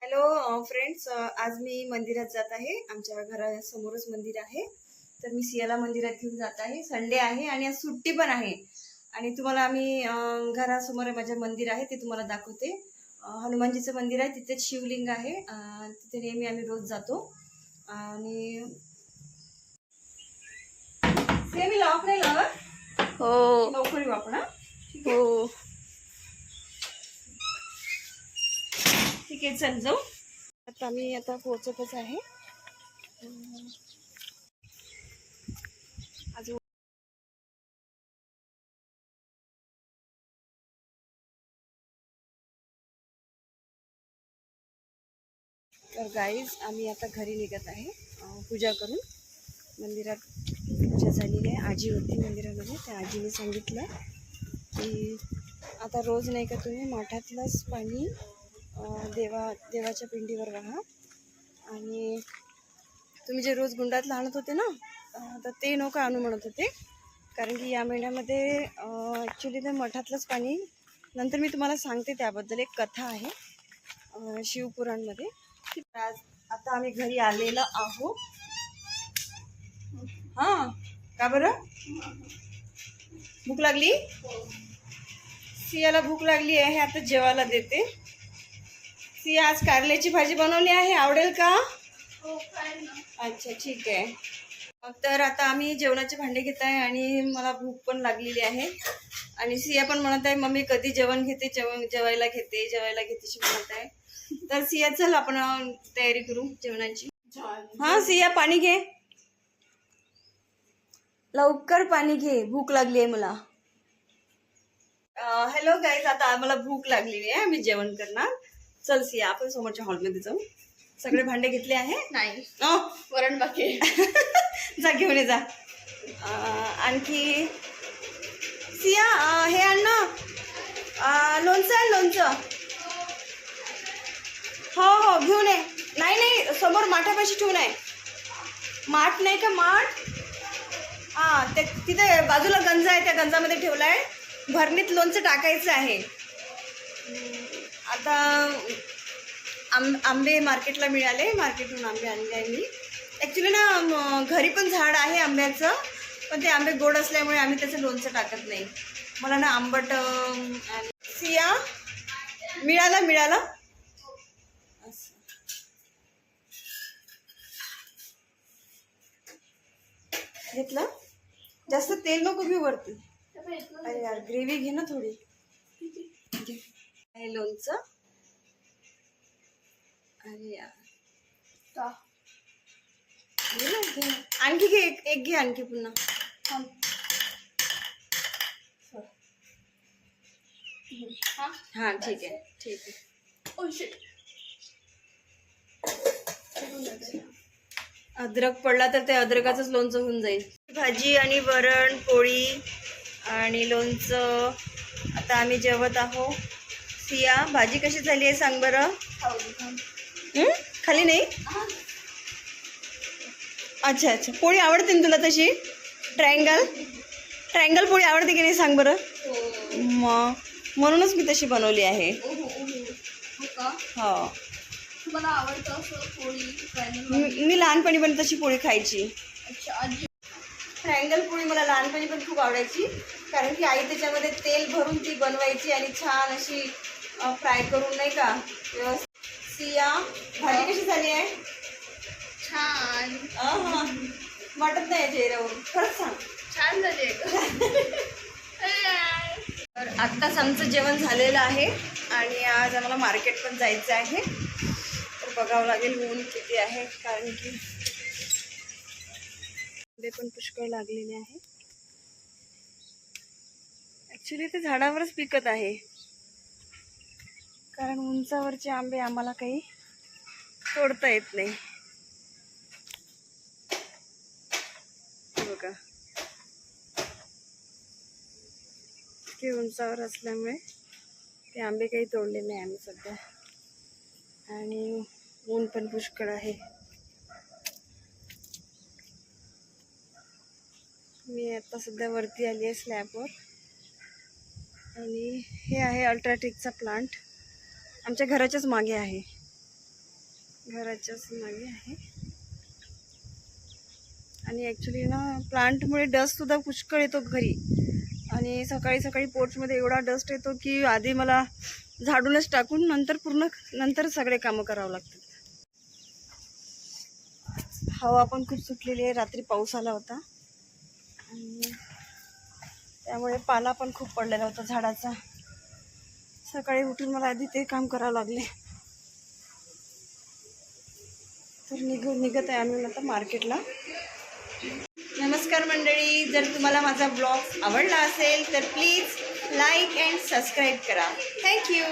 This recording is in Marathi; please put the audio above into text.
हॅलो फ्रेंड्स, आज मी मंदिरात जात आहे. आमच्या घरासमोरच मंदिर आहे. तर मी सियाला मंदिरात घेऊन जात आहे. संडे आहे आणि आज सुट्टी पण आहे. आणि तुम्हाला आम्ही घरासमोर माझे मंदिर आहे ते तुम्हाला दाखवते. हनुमानजीचं मंदिर आहे, तिथेच शिवलिंग आहे. तिथे नेहमी आम्ही रोज जातो. आणि मी लॉक नाही लावत. हो लवकर येऊ आपण. हो ठीक आहे, चल जाऊ. आता मी पोहोचतच आहे. अजून तर गाईज, आम्ही आता घरी निघत आहे. पूजा करून मंदिरात पूजा झालेली आहे. आजी होती मंदिरामध्ये, त्या आजीने सांगितलं की आता रोज नाही का तुम्ही माठातलंच पाणी देवाच्या पिंडीवर वाहा. आणि तुम्ही जे रोज गुंडातलं आणत होते ना, तर ते नका आणू म्हणत होते. कारण की या महिन्यामध्ये ॲक्च्युली ते मठातलंच पाणी, नंतर मी तुम्हाला सांगते त्याबद्दल एक कथा आहे शिवपुराणमध्ये. आज आता आम्ही घरी आलेलो आहो. हां, का बरं? भूक लागली? सियाला भूक लागली आहे, आता जेवायला देते. सिया, आज कारल्याची भाजी बनवली आहे, आवडेल का? अच्छा, ठीक आहे. मग तर आता आम्ही जेवणाचे भांडे घेत आहे आणि मला भूक पण लागलेली आहे. आणि सिया पण म्हणत आहे, मम्मी कधी जेवण घेते, जेवायला घेते अशी म्हणत आहे. तर सिया, चल आपण तयारी करू जेवणाची. हा सिया, पाणी घे, लवकर पाणी घे, भूक लागली आहे मला. हॅलो गाईज, आता आम्हाला भूक लागलेली आहे, आम्ही जेवण करणार. चल सिया, आपण समोरच्या हॉलमध्ये जाऊ. सगळे भांडे घेतले आहे? नाही, वरण बाकी. जा घेऊन ये जा. आणखी सिया, हे आण ना, लोणचं आण, लोणचं. हो घेऊन ये. नाही, समोर माठापाशी ठेवून आहे. माठ नाही का, माठ? हां, ते तिथे बाजूला गंज आहे, त्या गंजामध्ये ठेवला आहे. भरणीत लोणचं टाकायचं आहे. आता आंबे मार्केटला मिळाले, मार्केटहून आंबे आणले आहे मी. ॲक्च्युली ना, घरी पण झाड आहे आंब्याचं, पण ते आंबे गोड असल्यामुळे आम्ही त्याचं लोणचं टाकत नाही. मला ना आंबट. सिया, मिळाला असं. घेतलं? जास्त तेल नको घेऊ वरती. अरे यार, ग्रेव्ही घे ना थोडी. हे लोणचं. अरे यार, आणखी घे, एक घे आणखी पुन्हा. हा ठीक आहे. अद्रक पडला तर ते अद्रकाचंच लोणचं होऊन जाईल. भाजी आणि वरण पोळी आणि लोणचं. आता आम्ही जेवत आहो. सिया, भाजी कशी झाली आहे सांग बरं. खाली नाही? अच्छा, पोळी आवडते ना तुला तशी? ट्रायंगल पोळी आवडते की नाही सांग बरं. मग म्हणूनच मी तशी बनवली आहे. हो, मी लहानपणी पण तशी पोळी खायची. ट्रायंगल पोळी मला लहानपणी पण खूप आवडायची, कारण की आई त्याच्यामध्ये तेल भरून ती बनवायची आणि छान अशी फ्राय करून, नाही का, व्यवस्थित. सिया, भाजी कशी झाली आहे? छान. वाटत नाही चेहऱ्यावर, खरंच सांग. छान झाली. तर आत्ताच आमचं जेवण झालेलं आहे आणि आज आम्हाला मार्केट पण जायचं आहे. तर बघावं लागेल ऊन किती आहे, कारण की आंबे पण पुष्कळ लागलेले आहे. ॲक्च्युली ते झाडावरच पिकत आहे, कारण उंचावरचे आंबे आम्हाला काही तोडता येत नाही. बघा, इतके उंचावर असल्यामुळे ते आंबे काही तोडले नाही आम्ही सध्या. आणि ऊन पण पुष्कळ आहे. मी आता सध्या वरती आली आहे स्लॅबवर. आणि हे आहे अल्ट्राटेकचा प्लांट, आमच्या घराच्याच मागे आहे. घराच्याच मागे आहे. आणि ॲक्च्युली ना प्लांटमुळे डस्टसुद्धा पुष्कळ येतो घरी. आणि सकाळी सकाळी पोर्चमध्ये एवढा डस्ट येतो की आधी मला झाडूनच टाकून नंतर सगळे कामं करावं लागतात. हवा पण खूप सुटलेली आहे. रात्री पाऊस आला होता आणि त्यामुळे पाला पण खूप पडलेला होता झाडाचा. सकाळी उठून मला आधी ते काम करावं लागले. तर निघत आहे आम्ही आता मार्केटला. नमस्कार मंडळी, जर तुम्हाला माझा ब्लॉग आवडला असेल तर प्लीज लाईक अँड सबस्क्राईब करा. थँक्यू.